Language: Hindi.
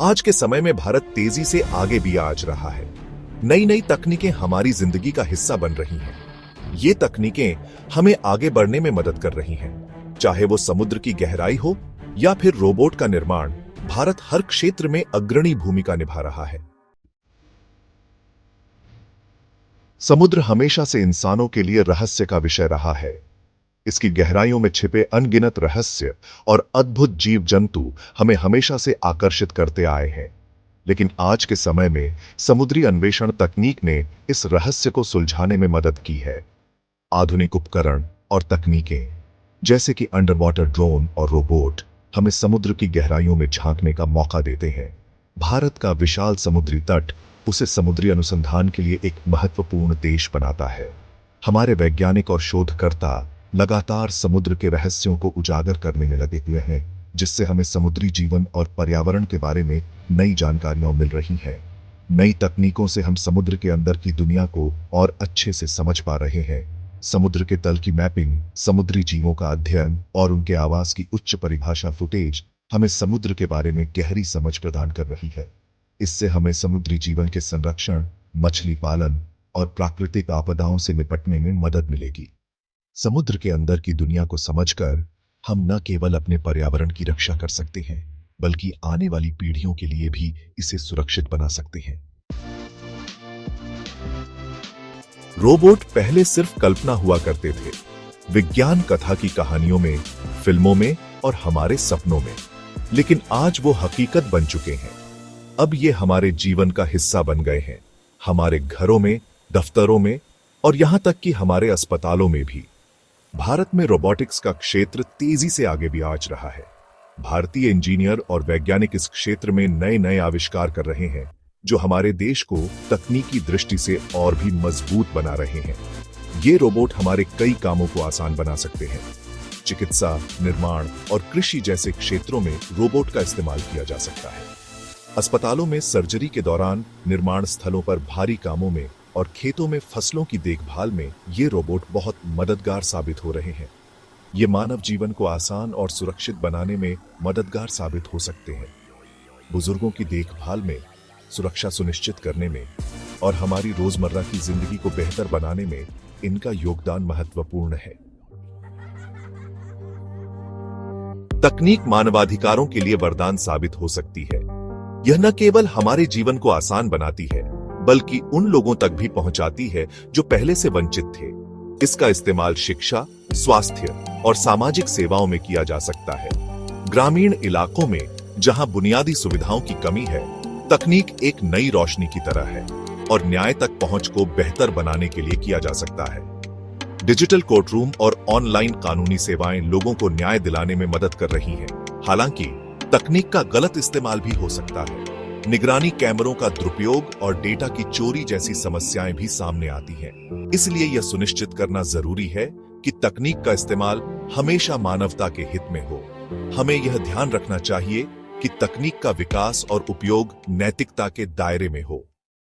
आज के समय में भारत तेजी से आगे भी आज रहा है। नई नई तकनीकें हमारी जिंदगी का हिस्सा बन रही हैं। ये तकनीकें हमें आगे बढ़ने में मदद कर रही हैं। चाहे वो समुद्र की गहराई हो या फिर रोबोट का निर्माण, भारत हर क्षेत्र में अग्रणी भूमिका निभा रहा है। समुद्र हमेशा से इंसानों के लिए रहस्य का विषय रहा है। इसकी गहराइयों में छिपे अनगिनत रहस्य और अद्भुत जीव जंतु हमें हमेशा से आकर्षित करते आए हैं। लेकिन आज के समय में समुद्री अन्वेषण तकनीक ने इस रहस्य को सुलझाने में मदद की है। आधुनिक उपकरण और तकनीकें जैसे कि अंडर वाटर ड्रोन और रोबोट हमें समुद्र की गहराइयों में झांकने का मौका देते हैं। भारत का विशाल समुद्री तट उसे समुद्री अनुसंधान के लिए एक महत्वपूर्ण देश बनाता है। हमारे वैज्ञानिक और शोधकर्ता लगातार समुद्र के रहस्यों को उजागर करने में लगे हुए हैं, जिससे हमें समुद्री जीवन और पर्यावरण के बारे में नई जानकारियां मिल रही हैं। नई तकनीकों से हम समुद्र के अंदर की दुनिया को और अच्छे से समझ पा रहे हैं। समुद्र के तल की मैपिंग, समुद्री जीवों का अध्ययन और उनके आवास की उच्च परिभाषा फुटेज हमें समुद्र के बारे में गहरी समझ प्रदान कर रही है। इससे हमें समुद्री जीवन के संरक्षण, मछली पालन और प्राकृतिक आपदाओं से निपटने में मदद मिलेगी। समुद्र के अंदर की दुनिया को समझकर हम न केवल अपने पर्यावरण की रक्षा कर सकते हैं, बल्कि आने वाली पीढ़ियों के लिए भी इसे सुरक्षित बना सकते हैं। रोबोट पहले सिर्फ कल्पना हुआ करते थे, विज्ञान कथा की कहानियों में, फिल्मों में और हमारे सपनों में। लेकिन आज वो हकीकत बन चुके हैं। अब ये हमारे जीवन का हिस्सा बन गए हैं, हमारे घरों में, दफ्तरों में और यहां तक कि हमारे अस्पतालों में भी। भारत में रोबोटिक्स का क्षेत्र तेजी से आगे भी आज रहा है। भारतीय इंजीनियर और वैज्ञानिक इस क्षेत्र में नए नए आविष्कार कर रहे हैं, जो हमारे देश को तकनीकी दृष्टि से और भी मजबूत बना रहे हैं। ये रोबोट हमारे कई कामों को आसान बना सकते हैं। चिकित्सा, निर्माण और कृषि जैसे क्षेत्रों में रोबोट का इस्तेमाल किया जा सकता है। अस्पतालों में सर्जरी के दौरान, निर्माण स्थलों पर भारी कामों में और खेतों में फसलों की देखभाल में ये रोबोट बहुत मददगार साबित हो रहे हैं। ये मानव जीवन को आसान और सुरक्षित बनाने में मददगार साबित हो सकते हैं। बुजुर्गों की देखभाल में, सुरक्षा सुनिश्चित करने में और हमारी रोजमर्रा की जिंदगी को बेहतर बनाने में इनका योगदान महत्वपूर्ण है। तकनीक मानवाधिकारों के लिए वरदान साबित हो सकती है। यह न केवल हमारे जीवन को आसान बनाती है, बल्कि उन लोगों तक भी पहुंचाती है जो पहले से वंचित थे। इसका इस्तेमाल शिक्षा, स्वास्थ्य और सामाजिक सेवाओं में किया जा सकता है। ग्रामीण इलाकों में जहां बुनियादी सुविधाओं की कमी है, तकनीक एक नई रोशनी की तरह है और न्याय तक पहुंच को बेहतर बनाने के लिए किया जा सकता है। डिजिटल कोर्टरूम और ऑनलाइन कानूनी सेवाएं लोगों को न्याय दिलाने में मदद कर रही हैं। हालांकि तकनीक का गलत इस्तेमाल भी हो सकता है। निगरानी कैमरों का दुरुपयोग और डेटा की चोरी जैसी समस्याएं भी सामने आती हैं। इसलिए यह सुनिश्चित करना जरूरी है कि तकनीक का इस्तेमाल हमेशा मानवता के हित में हो। हमें यह ध्यान रखना चाहिए कि तकनीक का विकास और उपयोग नैतिकता के दायरे में हो।